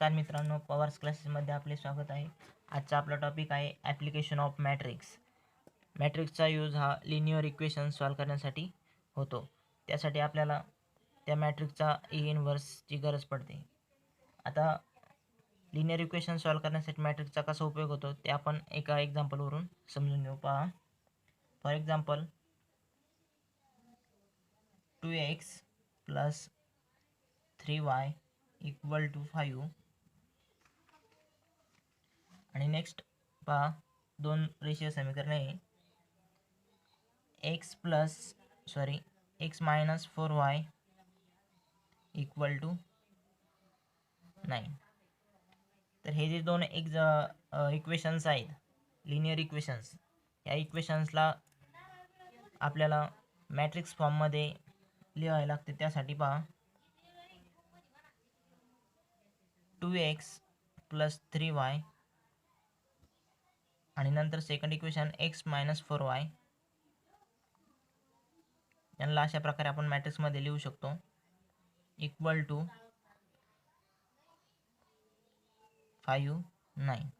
नमस्कार मित्रांनो, पवार्स क्लासेसमध्ये आपले स्वागत आहे. आजचा आपला टॉपिक आहे ॲप्लिकेशन ऑफ मॅट्रिक्स. मॅट्रिक्सचा यूज हा लिनियर इक्वेशन सॉल्व करण्यासाठी होतो. त्यासाठी आपल्याला त्या मॅट्रिक्सचा इनव्हर्सची गरज पडते. आता लिनियर इक्वेशन सॉल्व करण्यासाठी मॅट्रिक्सचा कसा उपयोग होतो ते आपण एका एक्झाम्पलवरून समजून घेऊ. पहा, फॉर एक्झाम्पल 2x + 3y = 5. आणि नेक्स्ट पहा, दोन रेषीय समीकरणे आहे. x - 4y = 9. तर हे जे दोन इक्वेशन्स आहेत, लिनियर इक्वेशन्स, या इक्वेशन्सला आपल्याला मॅट्रिक्स फॉर्ममध्ये लिहावे लागते. त्यासाठी पहा, 2x + 3y आणि नंतर सेकंड इक्वेशन x - 4y, यांना अशा प्रकारे आपण मॅट्रिक्समध्ये लिहू शकतो. = 5, 9.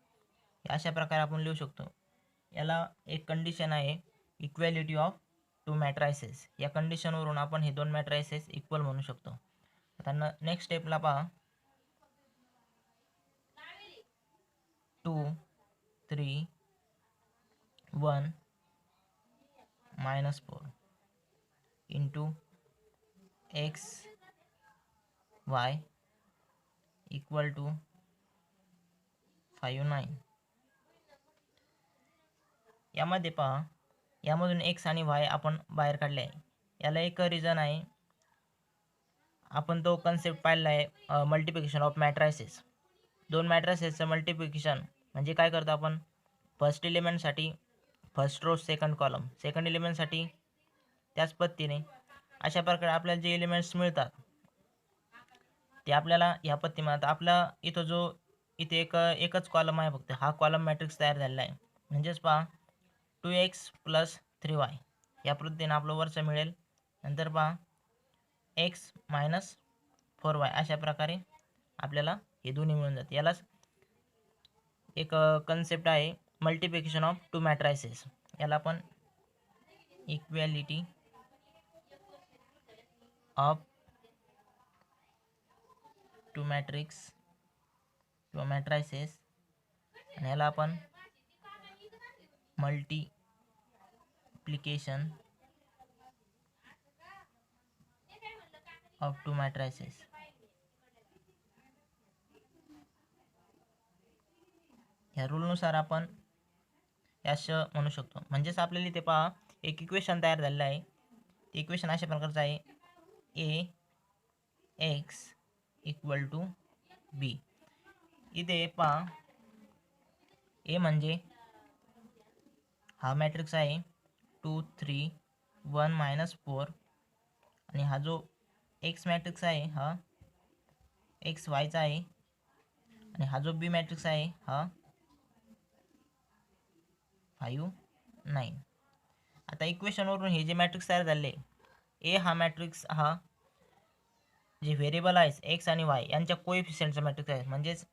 अशा प्रकारे आपण लिहू शकतो. याला एक कंडिशन आहे, इक्वॅलिटी ऑफ टू मॅट्रायसेस. या कंडिशनवरून आपण हे दोन मॅट्रायसेस इक्वल म्हणू शकतो. आता नेक्स्ट स्टेपला पहा, 2, 3, 1, -4 इंटू x, y = 5, 9. यामध्ये पहा, यामधून x आणि y आपण बाहेर काढले आहे. याला एक रिझन आहे, आपण तो कन्सेप्ट पाहिला आहे, मल्टिप्लिकेशन ऑफ मॅट्रायसेस. दोन मॅट्रायसेसचं मल्टिप्लिकेशन म्हणजे काय करतो आपण, फर्स्ट एलिमेंटसाठी first row second column, second एलिमेंटसाठी त्याच पद्धतीने अशा प्रकारे आपल्याला जे एलिमेंट्स मिळतात ते आपल्याला ह्या पद्धतीमध्ये आपला इथे एकच कॉलम आहे, फक्त हा कॉलम मॅट्रिक्स तयार झालेला आहे. म्हणजेच पहा, 2x + 3y या पद्धतीने आपलं वरचं मिळेल. नंतर पहा, x - 4y अशा प्रकारे आपल्याला हे दोन्ही मिळून जाते. यालाच एक कन्सेप्ट आहे, मल्टिप्लिकेशन ऑफ टू मॅट्रायसेस. याला आपण इक्वॅलिटी ऑफ टू मॅट्रिक्स किंवा मॅट्रायसेस, आणि याला आपण मल्टिप्लिकेशन ऑफ टू मॅट्रायसेस ह्या रूलनुसार आपण असं म्हणू शकतो. म्हणजेच आपल्याला इथे पहा, एक इक्वेशन तयार झालेलं आहे. ते इक्वेशन अशा प्रकारचं आहे, ax = b. इथे पहा, ए म्हणजे हा मॅट्रिक्स आहे 2, 3, 1, -4, आणि हा जो एक्स मॅट्रिक्स आहे हा एक्स वायचा आहे, आणि हा जो बी मॅट्रिक्स आहे हा 5, 9. आता इक्वेशनवरून हे जे मॅट्रिक्स तयार झाले, ए हा मॅट्रिक्स हा जे व्हेरिएबल आहे एक्स आणि वाय यांच्या कोएफिशियंटचा मॅट्रिक्स आहे. म्हणजेच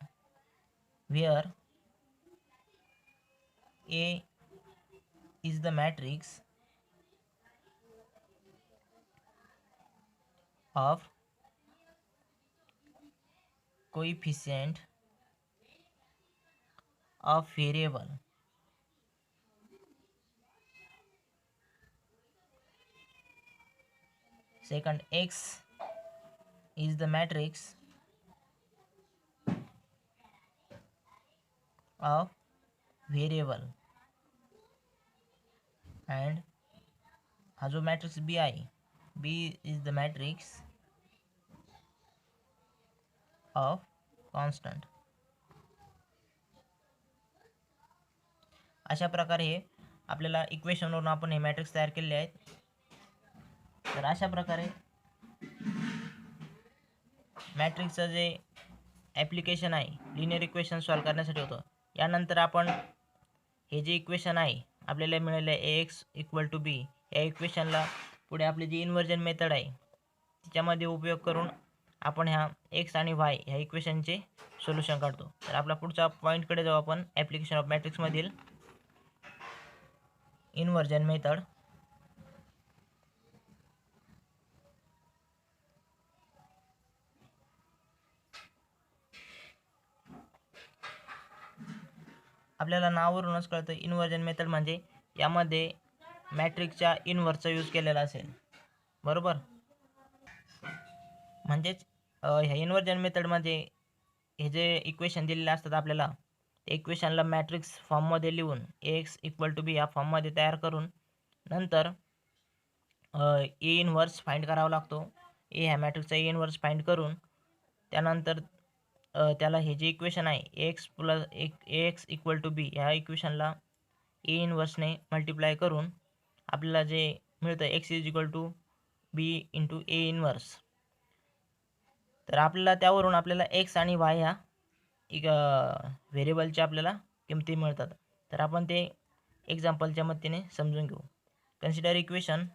where A is the matrix of coefficient of variable second x is the matrix of variable, and हा जो मॅट्रिक्स बी आहे, B is the matrix of constant. अशा प्रकारे हे आपल्याला इक्वेशनवरून आपण हे मॅट्रिक्स तयार केलेले आहेत. तर अशा प्रकारे मॅट्रिक्सचं जे ॲप्लिकेशन आहे लिनियर इक्वेशन सॉल्व करण्यासाठी होतं. यानंतर आपण हे जे इक्वेशन आहे आपल्याला मिळाले ax = b, या इक्वेशनला पुढे आपली जी इन्व्हर्जन मेथड आहे त्याच्यामध्ये उपयोग करून आपण ह्या एक्स आणि वाय ह्या इक्वेशनचे सोल्युशन काढतो. तर आपला पुढच्या पॉईंटकडे जाऊ आपण, ॲप्लिकेशन ऑफ मॅट्रिक्समधील इन्व्हर्जन मेथड. आपल्याला नावावरूनच कळतं इन्व्हर्जन मेथड म्हणजे यामध्ये मॅट्रिक्सच्या इन्व्हर्सचा यूज केलेला असेल, बरोबर. म्हणजेच ह्या इन्व्हर्जन मेथडमध्ये हे जे इक्वेशन दिलेले असतात आपल्याला, ते इक्वेशनला मॅट्रिक्स फॉर्ममध्ये लिहून एक्स इक्वल टू बी या फॉर्ममध्ये तयार करून नंतर ए इन्व्हर्स फाइंड करावा लागतो. ए ह्या मॅट्रिक्सचा ए इन्व्हर्स फाइंड करून त्यानंतर त्याला हे जे इक्वेशन आहे X plus X equal to B ह्या इक्वेशनला ए इन्व्हर्सने मल्टिप्लाय करून आपल्याला जे मिळतं X is equal to B into A inverse. तर आपल्याला त्यावरून आपल्याला एक्स आणि वाय ह्या व्हेरिएबलच्या आपल्याला किमती मिळतात. तर आपण ते एक्झाम्पलच्या मदतीने समजून घेऊ. कन्सिडर इक्वेशन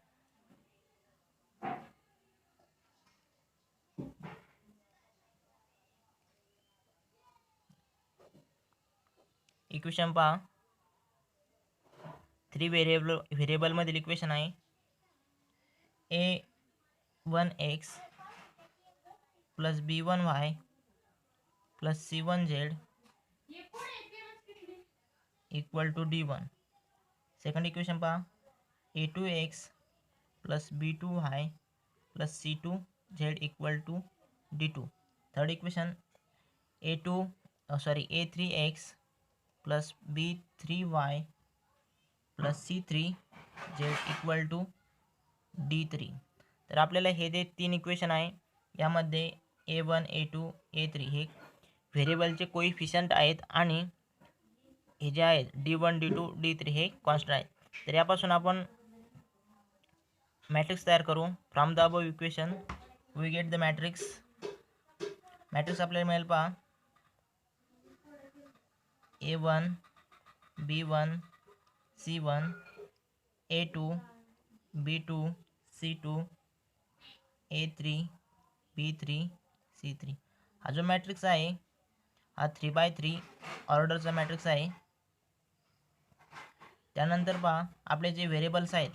पहा, 3 व्हेरिएबलमधील इक्वेशन आहे. a1x plus b1y plus c1z equal to d1. Second equation पहा, a2x plus b2y plus c2z equal to d2. Third equation a3x plus b3y plus c3z equal to d3. तर आपल्याला हे जे 3 equation आहे यामध्ये a1 a2 a3 हे व्हेरिएबलचे coefficient आहेत आणि हे जे आहेत d1 d2 d3 हे कॉन्स्टंट आहेत. तर यापासून आपण मॅट्रिक्स तयार करू. From the above equation we get the matrix. Matrix आपल्याला मिळेल पहा, a1 b1 c1 a2 b2 c2 a3 b3 c3. हा जो मॅट्रिक्स आहे हा 3x3 ऑर्डरचा मॅट्रिक्स आहे. त्यानंतर पहा आपले जे व्हेरिएबल्स आहेत,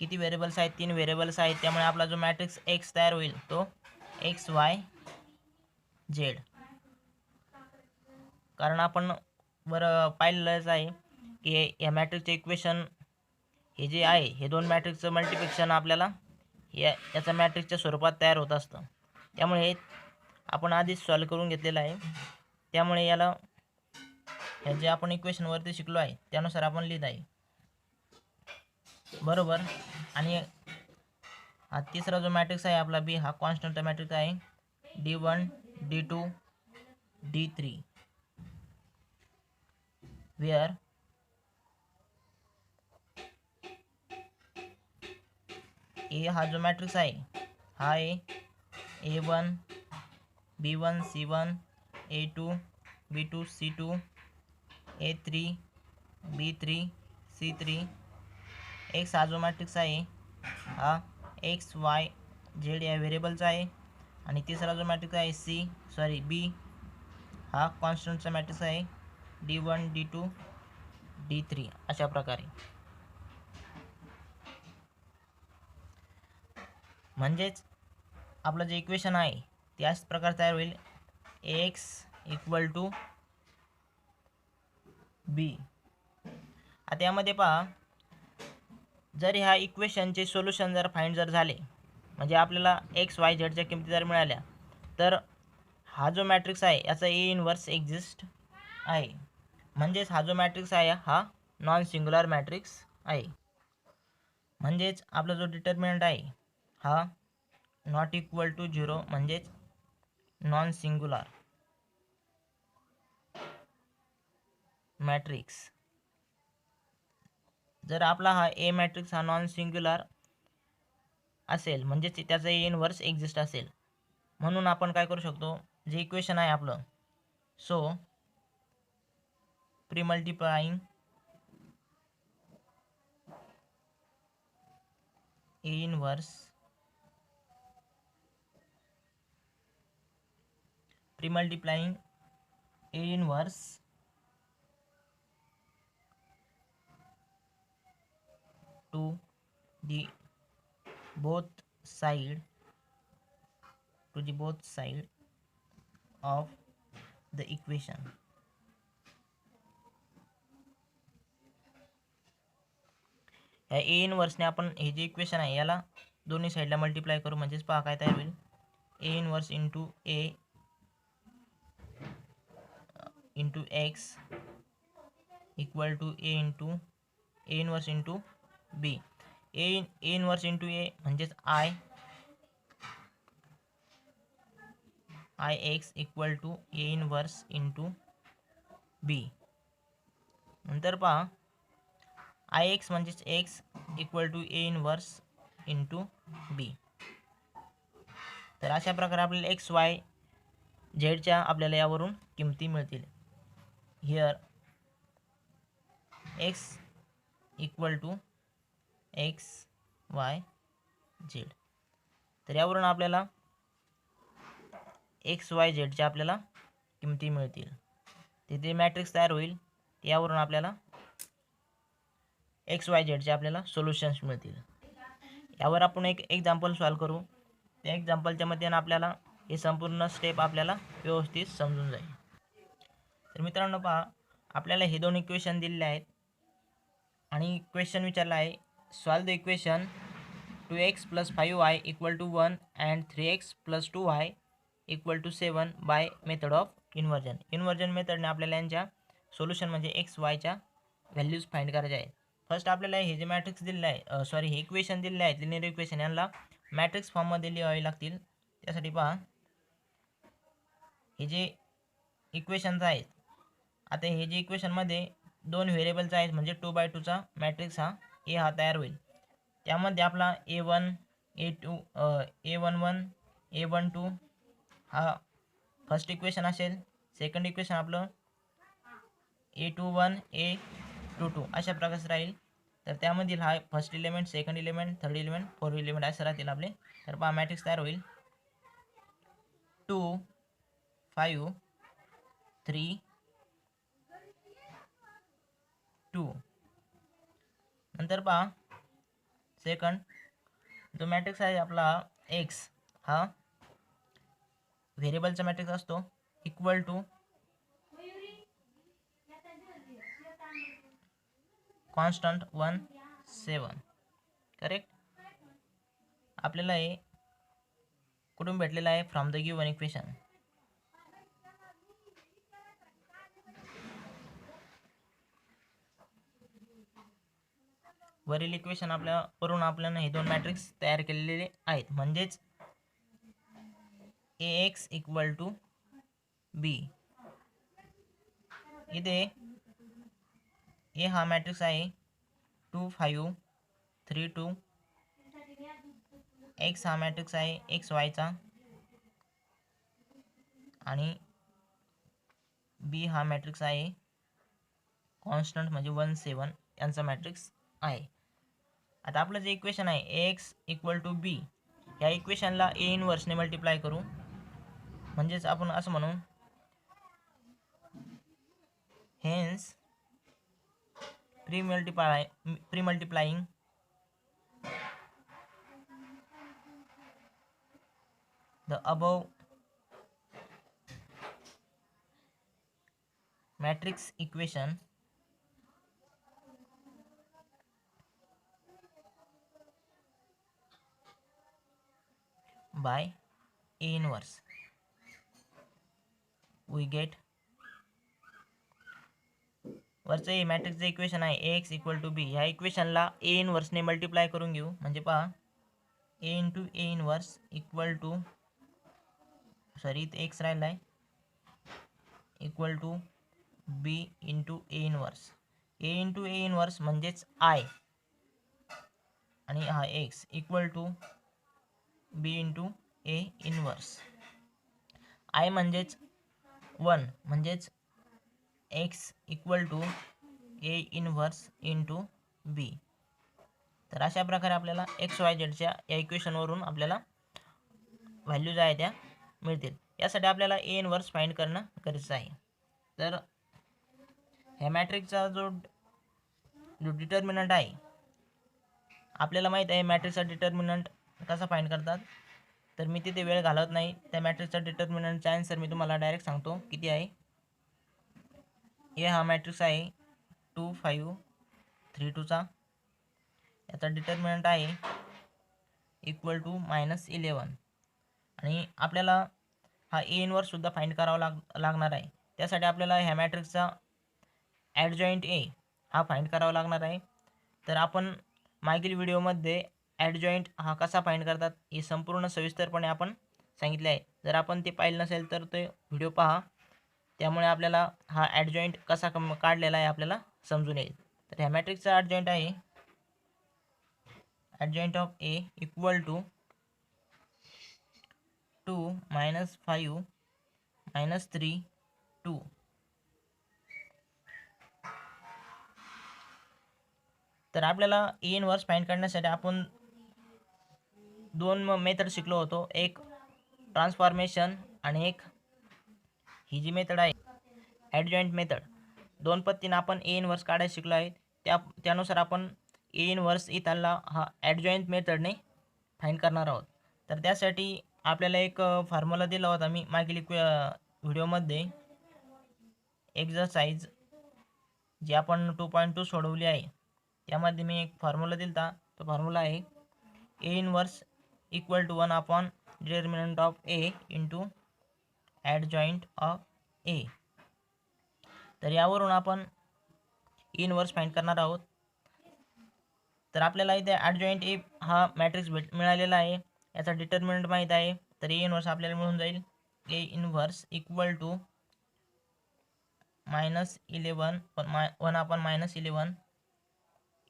किती व्हेरिएबल्स आहेत, 3 व्हेरिएबल्स आहेत. त्यामुळे आपला जो मॅट्रिक्स एक्स तयार होईल तो एक्स वाय झेड. कारण आपण पाहिलेलंच आहे की या मॅट्रिक्सचे इक्वेशन हे जे आहे हे दोन मॅट्रिक्सचं मल्टिप्लिकेशन आपल्याला याचा मॅट्रिक्सच्या स्वरूपात तयार होत असतं. त्यामुळे आपण आधीच सॉल्व करून घेतलेलं आहे. त्यामुळे याला हे जे आपण इक्वेशनवरती शिकलो आहे त्यानुसार आपण लिहित आहे, बरोबर. आणि हा तिसरा जो मॅट्रिक्स आहे आपला बी हा कॉन्स्टंटचा मॅट्रिक्स आहे, d1 d2 d3 वेअर ए हा जो मॅट्रिक्स आहे हा आहे a1 b1 c1 a2 b2 c2 a3 b3 c3. X हा जो मॅट्रिक्स आहे हा एक्स वाय झेड या व्हेरिएबलचा आहे. आणि तिसरा जो मॅट्रिक्स आहे बी हा कॉन्स्टंटचा मॅट्रिक्स आहे, d1 d2 d3 अशा प्रकारे. म्हणजेच आपलं जे इक्वेशन आहे त्याच प्रकारे तयार होईल, एक्स इक्वल टू बी. आता यामध्ये पहा, जर ह्या इक्वेशनचे सोल्युशन जर फाइंड झाले म्हणजे आपल्याला एक्स वाय झेडच्या किमती जर मिळाल्या तर हा जो मॅट्रिक्स आहे याचा ए इन्व्हर्स एक्झिस्ट आहे. म्हणजेच हा जो मॅट्रिक्स आहे हा नॉन सिंग्युलर मॅट्रिक्स आहे. म्हणजेच आपला जो डिटर्मिनंट आहे हा नॉट इक्वल टू 0 म्हणजेच नॉन सिंग्युलर मॅट्रिक्स. जर आपला हा ए मॅट्रिक्स हा नॉन सिंग्युलर असेल म्हणजेच त्याचा ए इन्व्हर्स एक्झिस्ट असेल. म्हणून आपण काय करू शकतो, जे इक्वेशन आहे आपलं, so pre multiplying A inverse pre multiplying A inverse two the both side of the equation. या ए इनवर्सने आपण हे जे इक्वेशन आहे याला दोन्ही साईडला मल्टिप्लाय करू, म्हणजेच पहा काय तयार होईल. A inverse into X equal to A inverse into B. A inverse into A म्हणजेच I X equal to A inverse into B. नंतर पहा आय एक्स म्हणजेच X equal to A inverse into B. तर अशा प्रकारे आपल्याला x Y झेडच्या आपल्याला यावरून किमती मिळतील. Here X equal to X Y Z. तर यावरून आपल्याला एक्स वाय झेडच्या आपल्याला किमती मिळतील. तिथे मॅट्रिक्स तयार होईल. यावरून आपल्याला एक्स वाय झेडचे आपल्याला सोल्युशन्स मिळतील. यावर आपण एक एक्झाम्पल सॉल्व करू. त्या एक्झाम्पलच्या मदतीने आपल्याला हे संपूर्ण स्टेप आपल्याला व्यवस्थित समजून जाईल. तर मित्रांनो पहा, आपल्याला हे दोन इक्वेशन दिलेले आहेत आणि क्वेश्चन विचारला आहे solve the equation 2x + 5y = 1 and 3x + 2y = 7 by method of inversion. Inversion मेथडने आपल्याला यांच्या सोल्युशन म्हणजे एक्स वायच्या व्हॅल्यूज फाइंड करायचे आहेत. फर्स्ट आपल्याला हे जे मॅट्रिक्स दिलेलं आहे हे इक्वेशन दिलेले आहेत लिनियर इक्वेशन, यांना मॅट्रिक्स फॉर्ममध्ये लिहावे लागतील. त्यासाठी पहा हे जे इक्वेशन्स आहेत, आता हे जे इक्वेशनमध्ये दोन व्हेरिएबल्स आहेत म्हणजे 2x2चा मॅट्रिक्स हा तयार होईल. त्यामध्ये आपला A1 A2 A11 A12 हा फर्स्ट इक्वेशन असेल. सेकंड इक्वेशन आपलं A21 A22 अशा प्रकारचं राहील. तर त्यामधील हा first element, second element, third element, fourth element असे राहतील आपले. तर पहा मॅट्रिक्स तयार होईल 2 5 3 2. नंतर पहा सेकंड जो मॅट्रिक्स आहे आपला एक्स हा व्हेरिएबलचा मॅट्रिक्स असतो इक्वल टू कॉन्स्टंट 1 7. करेक्ट. आपल्याला हे कुठून भेटलेलं आहे? From the given equation. वरील इक्वेशन वरून आपल्याला हे दोन मॅट्रिक्स तयार केलेले आहेत. म्हणजेच Ax इक्वल टू बी. इथे ए हा मॅट्रिक्स आहे 2 5 3 2. एक्स हा मॅट्रिक्स आहे एक्स वायचा आणि बी हा मॅट्रिक्स आहे कॉन्स्टंट म्हणजे 1 7 यांचा मॅट्रिक्स आहे. आता आपलं जे इक्वेशन आहे एक्स इक्वल टू बी, या इक्वेशनला ए इनवर्सने मल्टिप्लाय करू. म्हणजेच आपण असं म्हणू hence pre multiplying the above matrix equation by A inverse we get वरचं हे मॅट्रिक्सचं इक्वेशन आहे Ax इक्वल टू बी. ह्या इक्वेशनला ए इनवर्सने मल्टिप्लाय करून घेऊ. म्हणजे पहा A into A inverse equal to इथं एक्स राहिला आहे equal to B into A inverse. A into A inverse म्हणजेच आय आणि हा X equal to B into A inverse. I म्हणजेच 1 म्हणजेच X equal to A inverse into B. तर अशा प्रकारे आपल्याला एक्स वाय झेडच्या या इक्वेशनवरून आपल्याला व्हॅल्यूज आहे त्या मिळतील. यासाठी आपल्याला ए इनव्हर्स फाइंड करणं गरजेचं आहे. तर ह्या मॅट्रिक्सचा जो डिटर्मिनंट आहे, आपल्याला माहीत आहे मॅट्रिक्सचा डिटर्मिनंट कसा फाइंड करतात. तर मी तिथे वेळ घालवत नाही. त्या मॅट्रिक्सचा डिटर्मिनंटचा आन्सर मी तुम्हाला डायरेक्ट सांगतो किती आहे. ए हा मॅट्रिक्स आहे 2 5 3 2चा. याचा डिटर्मिनंट आहे इक्वल टू -11. आणि आपल्याला हा ए इनव्हर्स सुद्धा फाइंड करावा लागणार आहे. त्यासाठी आपल्याला ह्या मॅट्रिक्सचा ॲडजॉईंट ए हा फाइंड करावा लागणार आहे. तर आपण मागील व्हिडिओमध्ये ॲडजॉईंट हा कसा फाइंड करतात हे संपूर्ण सविस्तरपणे आपण सांगितले आहे. जर आपण ते पाहिलं नसेल तर ते व्हिडिओ पहा. त्यामुळे आपल्याला हा ॲडजॉईंट कसा काढलेला आहे आपल्याला समजून येईल. तर ह्या मॅट्रिक्सचा ॲडजॉईंट आहे adjoint of A equal to 2 -5 -3 2. तर आपल्याला ए इनव्हर्स फाइंड करण्यासाठी आपण दोन मेथड शिकलो होतो. एक ट्रान्सफॉर्मेशन आणि एक ही जी मेथड आहे ॲडजॉईंट मेथड. दोन पद्धतीनं आपण ए इनव्हर्स काढायला शिकलो आहे. त्यानुसार आपण ए इनव्हर्स इथला हा ॲडजॉईंट मेथडने फाइंड करणार आहोत. तर त्यासाठी आपल्याला एक फॉर्म्युला दिला होता मी मागील व्हिडिओमध्ये. एक्झरसाइज जी आपण 2.2 सोडवली आहे त्यामध्ये मी एक फॉर्म्युला दिला होता. तो फॉर्म्युला आहे A inverse equal to 1 upon determinant of A into adjoint of A. तर यावरून आपण ए इनव्हर्स फाइंड करणार आहोत. तर आपल्याला इथे ॲडजॉईंट ए हा मॅट्रिक्स मिळालेला आहे. याचा डिटर्मिनंट माहीत आहे. तर ए इनव्हर्स आपल्याला मिळून जाईल A inverse equal to -11 1 upon -11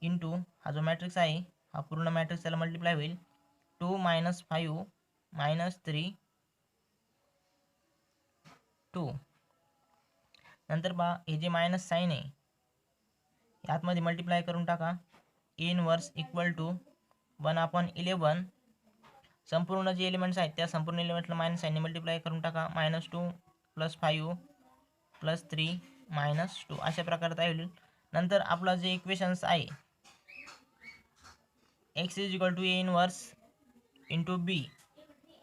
into हा जो मॅट्रिक्स आहे हा पूर्ण मॅट्रिक्स त्याला मल्टिप्लाय होईल 2 -5 -3 2. नंतर पहा हे जे मायनस साईन आहे यातमध्ये मल्टिप्लाय करून टाका. ए इनव्हर्स इक्वल टू 1 अपॉन 11. संपूर्ण जे एलिमेंट्स आहेत त्या संपूर्ण एलिमेंटला मायनस साईनने मल्टिप्लाय करून टाका. -2 + 5 + 3 -2 अशा प्रकारे तयार होईल. नंतर आपला जे इक्वेशन्स आहे x = ए इनव्हर्स इंटू बी.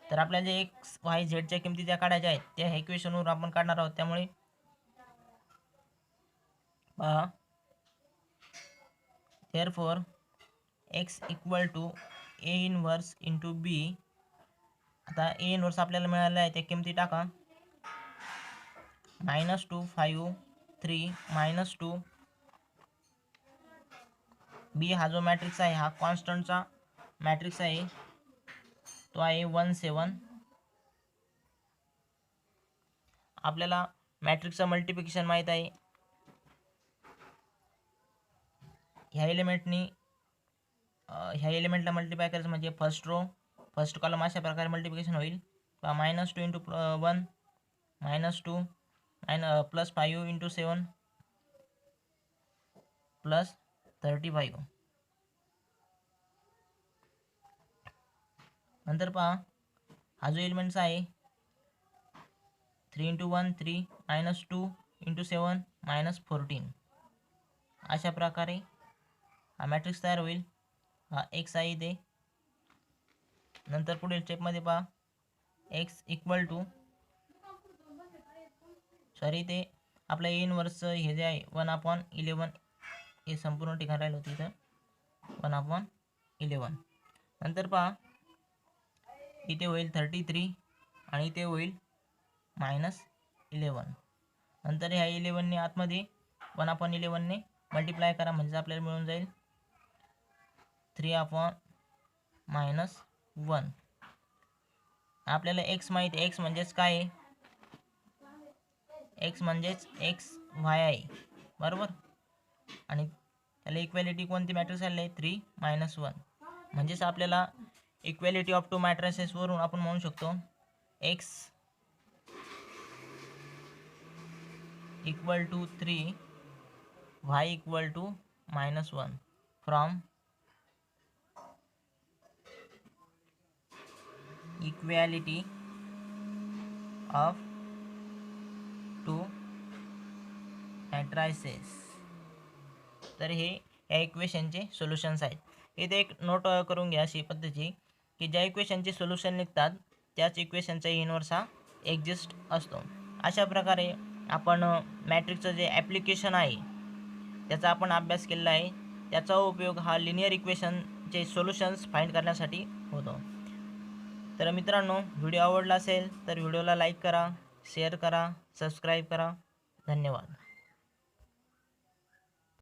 तर आपल्याला जे एक्स वाय झेडच्या किमती ज्या काढायच्या आहेत त्या ह्या इक्वेशनवर आपण काढणार आहोत. त्यामुळे पहा therefore x = ए इनव्हर्स इंटू बी. आता ए इनव्हर्स आपल्याला मिळालं आहे त्या किमती टाका. -2 5 3 -2. बी हा जो मॅट्रिक्स आहे हा कॉन्स्टंटचा मॅट्रिक्स आहे. तो आहे 1 7. आपल्याला मॅट्रिक्सचं मल्टिप्लिकेशन माहीत आहे. ह्या एलिमेंटला मल्टिप्लाय करायचं म्हणजे फर्स्ट रो फर्स्ट कॉलम अशा प्रकारे मल्टिप्लिकेशन होईल. -2 इंटू 1 -2 +5 इंटू 7 +35. नंतर पहा हा जो एलिमेंट्स आहे 3 इंटू 1 3 -2 इंटू 7 -14. अशा प्रकारे हा मॅट्रिक्स तयार होईल. हा एक्स आहे इथे. नंतर पुढील स्टेपमध्ये पहा एक्स इक्वल टू इथे आपलं ए इनव्हर्स हे जे आहे 1 अपॉन 11 हे संपूर्ण ठिकाण राहिलं होतं इथं 1 अपॉन 11. नंतर पहा इथे होईल 33 आणि इथे होईल -11. नंतर ह्या 11ने आतमध्ये 1 अपॉन 11ने मल्टिप्लाय करा म्हणजे आपल्याला मिळून जाईल 3 अपॉन -1. आपल्याला एक्स माहिती आहे. एक्स म्हणजेच काय आहे? एक्स म्हणजेच एक्स वाय आहे बरोबर. आणि त्याला इक्वॅलिटी कोणती मॅट्रिक्स आलेली आहे 3 - 1. म्हणजेच आपल्याला इक्वॅलिटी ऑफ टू मॅट्रिसेसवरून आपण म्हणू शकतो X equal to 3 Y equal to -1 from equality of two matrices. तर हे या इक्वेशनचे सोल्युशन्स आहेत. इथे एक नोट करून घ्या अशी पद्धतीची की ज्या इक्वेशनचे सोल्युशन निघतात त्याच इक्वेशनचा इनव्हर्स हा एक्झिस्ट असतो. अशा प्रकारे आपण मॅट्रिक्सचं जे ॲप्लिकेशन आहे त्याचा आपण अभ्यास केलेला आहे. त्याचा उपयोग हा लिनियर इक्वेशनचे सोल्युशन्स फाइंड करण्यासाठी होतो. तर मित्रांनो, व्हिडिओ आवडला असेल तर व्हिडिओला लाईक करा, शेअर करा, सबस्क्राईब करा. धन्यवाद.